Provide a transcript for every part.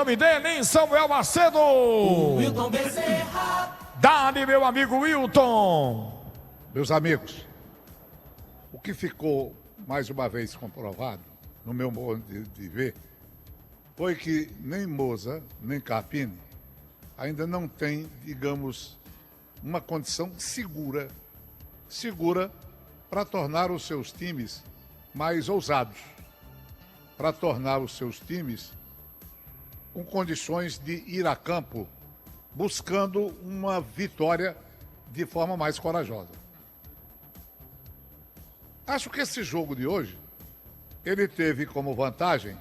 nome dele, hein, Samuel Macedo. Wilton Bezerra. Dá-lhe, meu amigo Wilton. Meus amigos, o que ficou mais uma vez comprovado, no meu modo de ver, foi que nem Moza, nem Carpini ainda não tem, digamos, uma condição segura para tornar os seus times mais ousados, para tornar os seus times com condições de ir a campo buscando uma vitória de forma mais corajosa. Acho que esse jogo de hoje, ele teve como vantagem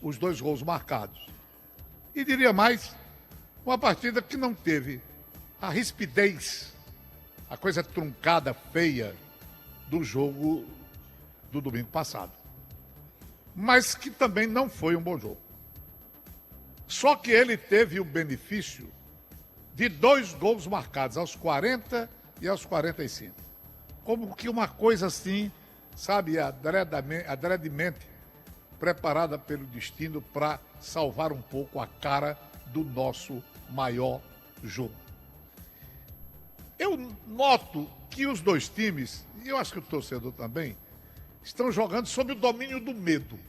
os 2 gols marcados. E diria mais, uma partida que não teve a rispidez, a coisa truncada, feia do jogo do domingo passado. Mas que também não foi um bom jogo. Só que ele teve o benefício de 2 gols marcados, aos 40 e aos 45. Como que uma coisa assim, sabe, adredemente preparada pelo destino para salvar um pouco a cara do nosso maior jogo. Eu noto que os 2 times, e eu acho que o torcedor também, estão jogando sob o domínio do medo.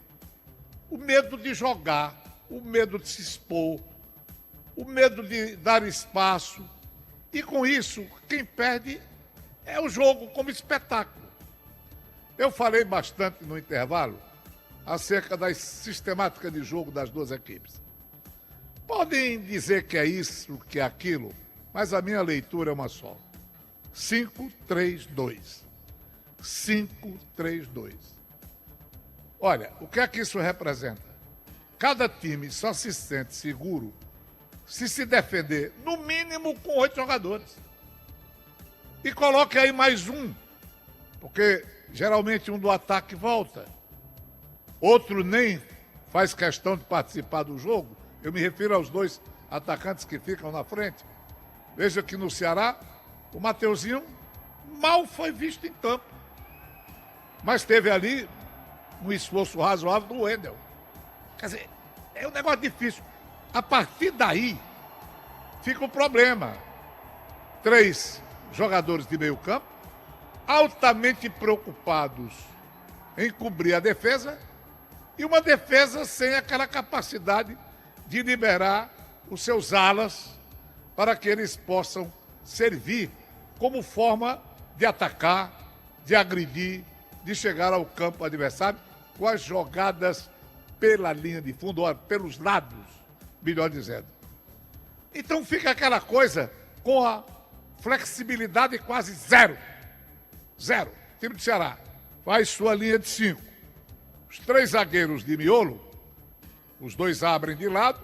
O medo de jogar, o medo de se expor, o medo de dar espaço. E com isso, quem perde é o jogo como espetáculo. Eu falei bastante no intervalo acerca das sistemáticas de jogo das 2 equipes. Podem dizer que é isso, que é aquilo, mas a minha leitura é uma só. 5-3-2. 5-3-2. Olha, o que é que isso representa? Cada time só se sente seguro se defender, no mínimo, com 8 jogadores. E coloque aí mais um, porque geralmente um do ataque volta. Outro nem faz questão de participar do jogo. Eu me refiro aos 2 atacantes que ficam na frente. Veja que no Ceará, o Mateuzinho mal foi visto em campo. Mas teve ali um esforço razoável do Wendel. Quer dizer, é um negócio difícil. A partir daí, fica o problema. 3 jogadores de meio campo, altamente preocupados em cobrir a defesa, e uma defesa sem aquela capacidade de liberar os seus alas para que eles possam servir como forma de atacar, de agredir, de chegar ao campo adversário com as jogadas pela linha de fundo, ou pelos lados, melhor dizendo. Então fica aquela coisa com a flexibilidade quase zero. Zero. O time do Ceará faz sua linha de 5. Os 3 zagueiros de miolo, os 2 abrem de lado,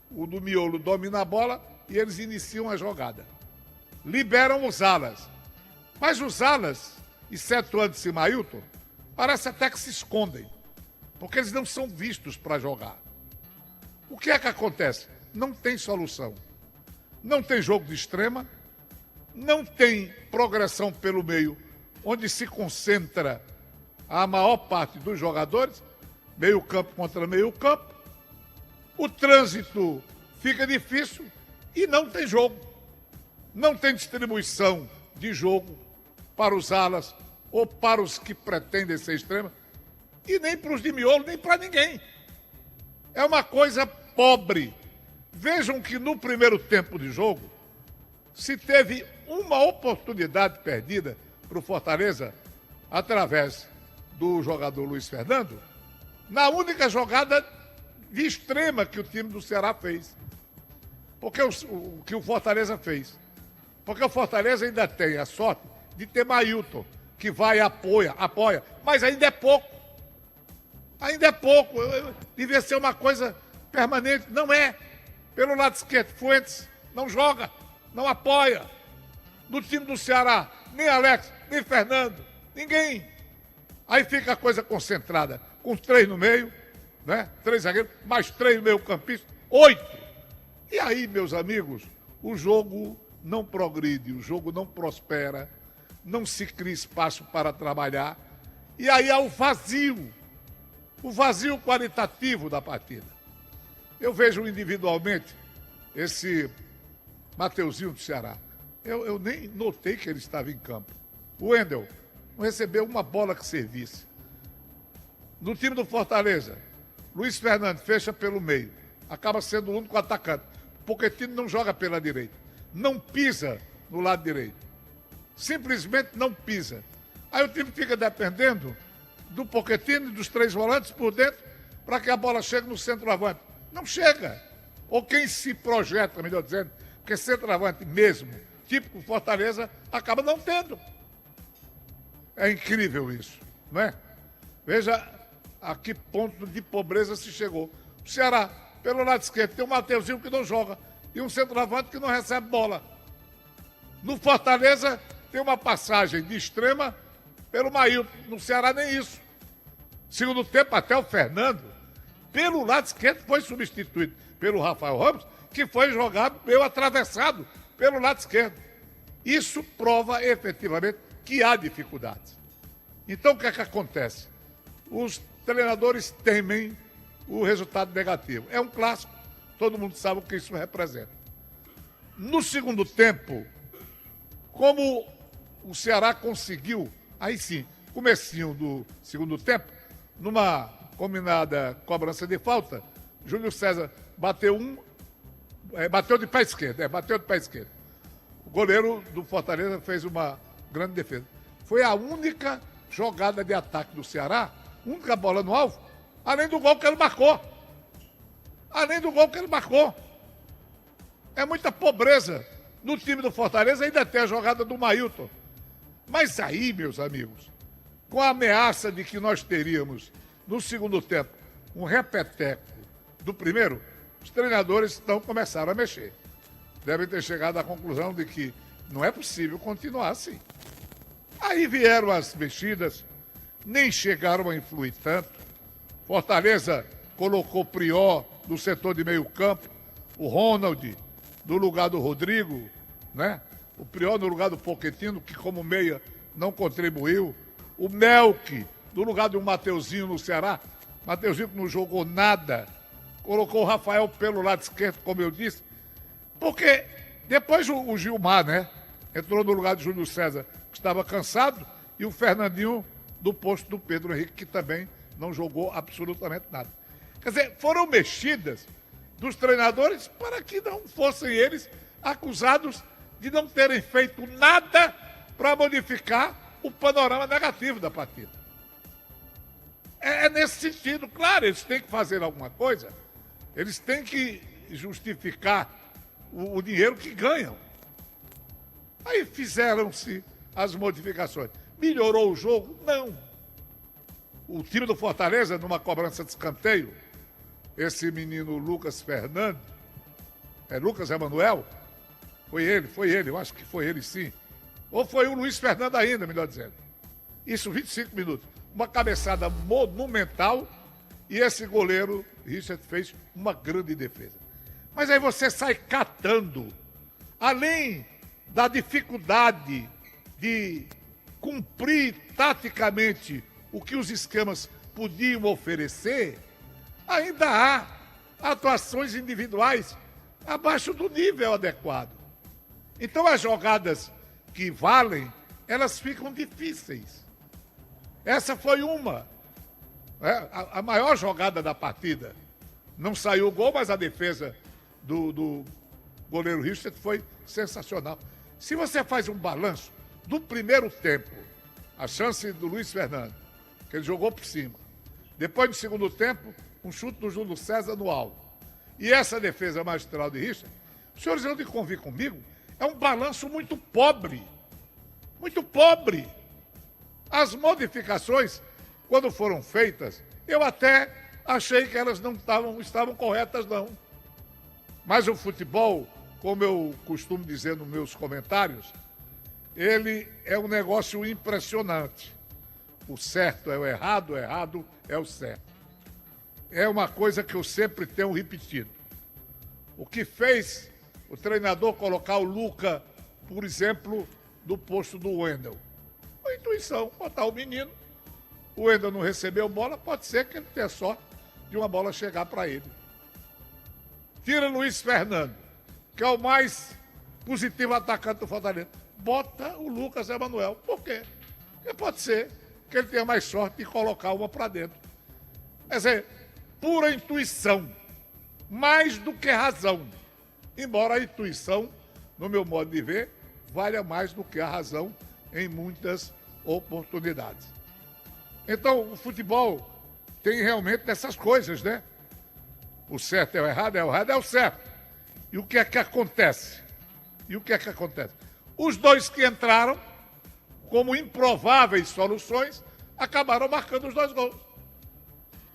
o do miolo domina a bola e eles iniciam a jogada. Liberam os alas. Mas os alas, exceto Anderson e Mailton, parece até que se escondem, porque eles não são vistos para jogar. O que é que acontece? Não tem solução. Não tem jogo de extrema, não tem progressão pelo meio, onde se concentra a maior parte dos jogadores, meio campo contra meio campo. O trânsito fica difícil e não tem jogo. Não tem distribuição de jogo para os alas ou para os que pretendem ser extrema, e nem para os de miolo, nem para ninguém. É uma coisa pobre. Vejam que no primeiro tempo de jogo, se teve uma oportunidade perdida para o Fortaleza, através do jogador Luiz Fernando, na única jogada de extrema que o time do Ceará fez. Porque o que o Fortaleza fez. Porque o Fortaleza ainda tem a sorte de ter Mailton, que vai e apoia, mas ainda é pouco. Ainda é pouco. Devia ser uma coisa permanente. Não é. Pelo lado esquerdo, Fuentes não joga, não apoia. No time do Ceará, nem Alex, nem Fernando, ninguém. Aí fica a coisa concentrada, com 3 no meio, né? 3 zagueiros, mais 3 no meio campista, 8. E aí, meus amigos, o jogo não progride, o jogo não prospera, não se cria espaço para trabalhar. E aí há o vazio qualitativo da partida. Eu vejo individualmente esse Mateuzinho do Ceará. Eu nem notei que ele estava em campo. O Wendel não recebeu uma bola que servisse. No time do Fortaleza, Luiz Fernando fecha pelo meio. Acaba sendo o único atacante. Pochettino não joga pela direita. Não pisa no lado direito. Simplesmente não pisa. Aí o time fica dependendo do Pochettino e dos 3 volantes por dentro para que a bola chegue no centroavante. Não chega. Ou quem se projeta, melhor dizendo, porque centroavante mesmo, típico Fortaleza, acaba não tendo. É incrível isso, não é? Veja a que ponto de pobreza se chegou. O Ceará, pelo lado esquerdo, tem um Mateuzinho que não joga e um centroavante que não recebe bola. No Fortaleza, tem uma passagem de extrema pelo Maílton. No Ceará, nem isso. Segundo tempo, até o Fernando, pelo lado esquerdo, foi substituído pelo Rafael Ramos, que foi jogado meio atravessado pelo lado esquerdo. Isso prova efetivamente que há dificuldades. Então, o que é que acontece? Os treinadores temem o resultado negativo. É um clássico, todo mundo sabe o que isso representa. No segundo tempo, como o Ceará conseguiu, aí sim, comecinho do segundo tempo, numa combinada cobrança de falta, Júlio César bateu de pé esquerdo, bateu de pé esquerdo. O goleiro do Fortaleza fez uma grande defesa. Foi a única jogada de ataque do Ceará, única bola no alvo, além do gol que ele marcou. Além do gol que ele marcou. É muita pobreza no time do Fortaleza, ainda tem a jogada do Maílton. Mas aí, meus amigos, com a ameaça de que nós teríamos, no segundo tempo, um repeteco do primeiro, os treinadores então começaram a mexer. Devem ter chegado à conclusão de que não é possível continuar assim. Aí vieram as mexidas, nem chegaram a influir tanto. Fortaleza colocou Prior no setor de meio campo, o Ronald no lugar do Rodrigo, né? O Prior no lugar do Pochettino, que como meia não contribuiu. O Melk no lugar de um Mateuzinho no Ceará. Mateuzinho que não jogou nada. Colocou o Rafael pelo lado esquerdo, como eu disse. Porque depois o Gilmar, né? Entrou no lugar de Júlio César, que estava cansado. E o Fernandinho do posto do Pedro Henrique, que também não jogou absolutamente nada. Quer dizer, foram mexidas dos treinadores para que não fossem eles acusados de não terem feito nada para modificar o panorama negativo da partida. É nesse sentido. Claro, eles têm que fazer alguma coisa, eles têm que justificar o dinheiro que ganham. Aí fizeram-se as modificações. Melhorou o jogo? Não. O time do Fortaleza, numa cobrança de escanteio, esse menino Lucas Fernando, Lucas Emanuel, foi ele, eu acho que foi ele sim. Ou foi o Luiz Fernando ainda, melhor dizendo. Isso, 25 minutos. Uma cabeçada monumental e esse goleiro, Richard, fez uma grande defesa. Mas aí você sai catando, além da dificuldade de cumprir taticamente o que os esquemas podiam oferecer, ainda há atuações individuais abaixo do nível adequado. Então as jogadas que valem, elas ficam difíceis. Essa foi uma. A maior jogada da partida. Não saiu o gol, mas a defesa do goleiro Richard foi sensacional. Se você faz um balanço do primeiro tempo, a chance do Luiz Fernando, que ele jogou por cima. Depois do segundo tempo, um chute do Júlio César no alvo. E essa defesa magistral de Richard, os senhores vão de convir comigo, é um balanço muito pobre. Muito pobre. As modificações, quando foram feitas, eu até achei que elas não estavam corretas, não. Mas o futebol, como eu costumo dizer nos meus comentários, ele é um negócio impressionante. O certo é o errado é o certo. É uma coisa que eu sempre tenho repetido. O que fez o treinador colocar o Luca, por exemplo, do posto do Wendel? A intuição, botar o menino. O Wendel não recebeu bola, pode ser que ele tenha sorte de uma bola chegar para ele. tira Luiz Fernando, que é o mais positivo atacante do Fortaleza, bota o Lucas Emanuel. Por quê? Porque pode ser que ele tenha mais sorte de colocar uma para dentro. Quer dizer, pura intuição, mais do que razão. Embora a intuição, no meu modo de ver, valha mais do que a razão em muitas oportunidades. Então, o futebol tem realmente dessas coisas, né? O certo é o errado é o certo. E o que é que acontece? Os dois que entraram, como improváveis soluções, acabaram marcando os 2 gols.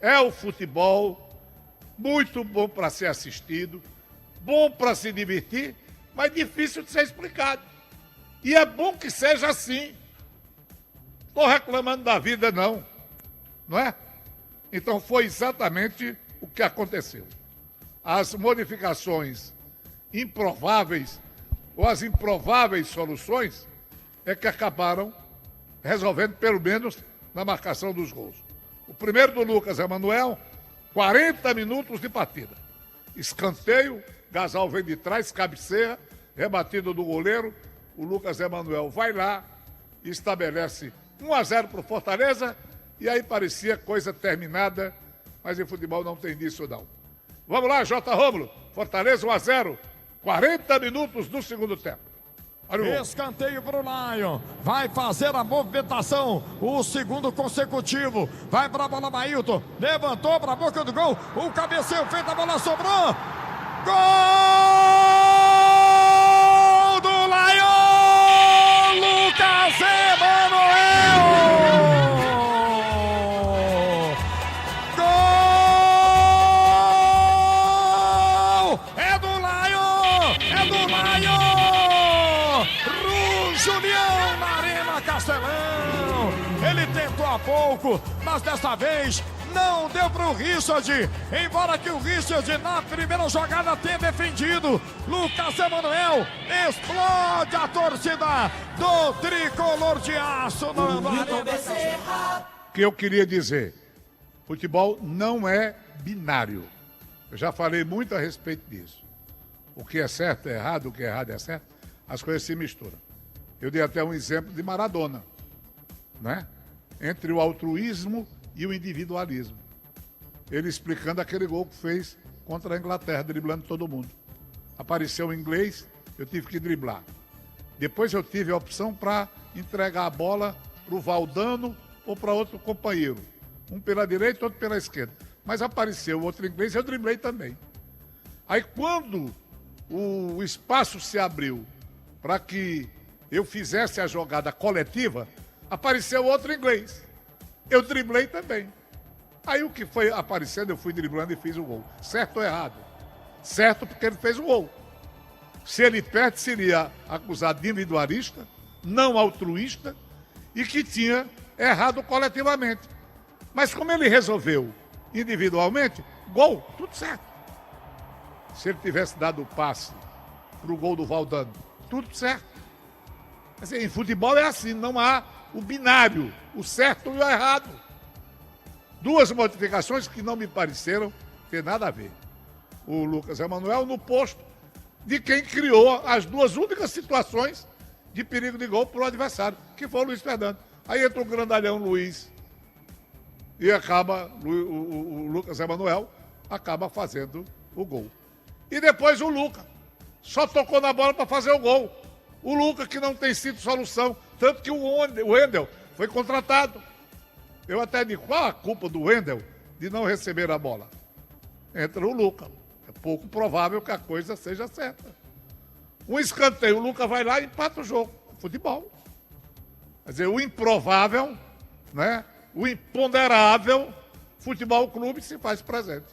É o futebol muito bom para ser assistido, bom para se divertir, mas difícil de ser explicado. E é bom que seja assim. Estou reclamando da vida, não é? Então foi exatamente o que aconteceu. As modificações improváveis ou as improváveis soluções é que acabaram resolvendo, pelo menos, na marcação dos gols. O primeiro do Lucas Emanuel, 40 minutos de partida. Escanteio, Gasal vem de trás, cabeceia, rebatido do goleiro, o Lucas Emanuel vai lá e estabelece 1-0 para o Fortaleza, e aí parecia coisa terminada, mas em futebol não tem disso não. Vamos lá, J. Rômulo, Fortaleza 1-0, 40 minutos do segundo tempo. Escanteio para o Lion, vai fazer a movimentação, o segundo consecutivo, vai para a bola, Mailton, levantou para a boca do gol, o cabeceio feito, a bola sobrou, gol do Lion, Lucas Emanuel, gol, é do Lion, Julião na Arena Castelão, ele tentou há pouco, mas desta vez não deu para o Richard, embora que o Richard na primeira jogada tenha defendido. Lucas Emanuel explode a torcida do tricolor de aço no O que eu queria dizer, futebol não é binário. Eu já falei muito a respeito disso. O que é certo é errado, o que é errado é certo, as coisas se misturam. Eu dei até um exemplo de Maradona, né? Entre o altruísmo e o individualismo. Ele explicando aquele gol que fez contra a Inglaterra, driblando todo mundo. Apareceu um inglês, eu tive que driblar. Depois eu tive a opção para entregar a bola para o Valdano ou para outro companheiro. Um pela direita, outro pela esquerda. Mas apareceu outro inglês, eu driblei também. Aí quando o espaço se abriu para que eu fizesse a jogada coletiva, apareceu outro inglês. Eu driblei também. Aí o que foi aparecendo, eu fui driblando e fiz o gol. Certo ou errado? Certo, porque ele fez o gol. Se ele perde, seria acusado de individualista, não altruísta, e que tinha errado coletivamente. Mas como ele resolveu individualmente, gol, tudo certo. Se ele tivesse dado o passe para o gol do Valdano, tudo certo. Assim, em futebol é assim, não há o binário, o certo e o errado. Duas modificações que não me pareceram ter nada a ver. O Lucas Emanuel no posto de quem criou as duas únicas situações de perigo de gol para o adversário, que foi o Luiz Fernando. Aí entra o grandalhão Luiz e acaba, o Lucas Emanuel acaba fazendo o gol. E depois o Lucas só tocou na bola para fazer o gol. O Lucas que não tem sido solução, tanto que o Wendel foi contratado. Eu até digo, qual a culpa do Wendel de não receber a bola? Entra o Lucas. É pouco provável que a coisa seja certa. Um escanteio, o Lucas vai lá e empata o jogo. Futebol. Quer dizer, o improvável, né? O imponderável, futebol clube se faz presente.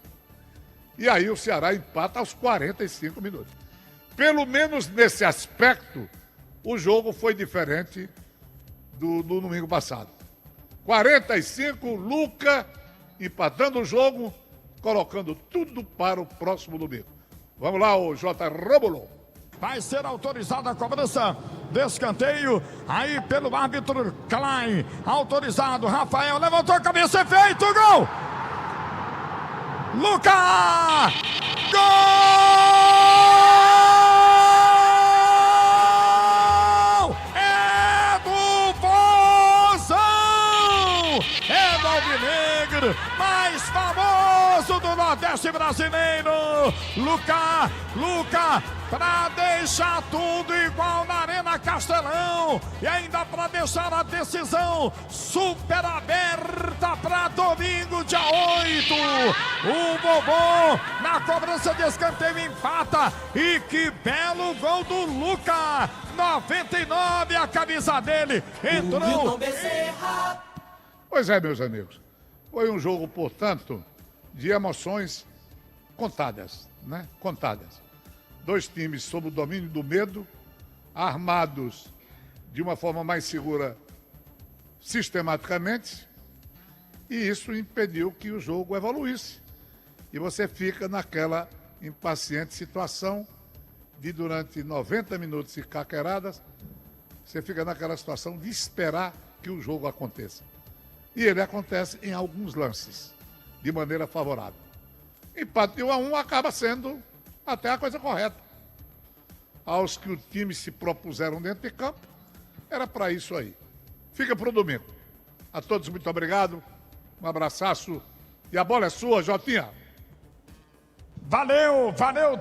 E aí o Ceará empata aos 45 minutos. Pelo menos nesse aspecto, o jogo foi diferente do domingo passado. 45, Lucas empatando o jogo, colocando tudo para o próximo domingo. Vamos lá, o J. Rômulo. Vai ser autorizada a cobrança de escanteio, aí pelo árbitro Klein, autorizado, Rafael, levantou a cabeça, feito, gol! Lucas! Gol! esse brasileiro. Luca, pra deixar tudo igual na Arena Castelão. E ainda pra deixar a decisão super aberta pra domingo, dia 8. O Bobô na cobrança de escanteio empata. E que belo gol do Luca. 99 a camisa dele. Entrou. Pois é, meus amigos. Foi um jogo, portanto, de emoções contadas, né? Contadas. Dois times sob o domínio do medo, armados de uma forma mais segura sistematicamente, e isso impediu que o jogo evoluísse. E você fica naquela impaciente situação de, durante 90 minutos e caqueradas, você fica naquela situação de esperar que o jogo aconteça. E ele acontece em alguns lances, de maneira favorável. Empate de 1-1 acaba sendo até a coisa correta. Aos que o time se propuseram dentro de campo, era para isso aí. Fica para o domingo. A todos, muito obrigado. Um abraçaço. E a bola é sua, Jotinha. Valeu, W.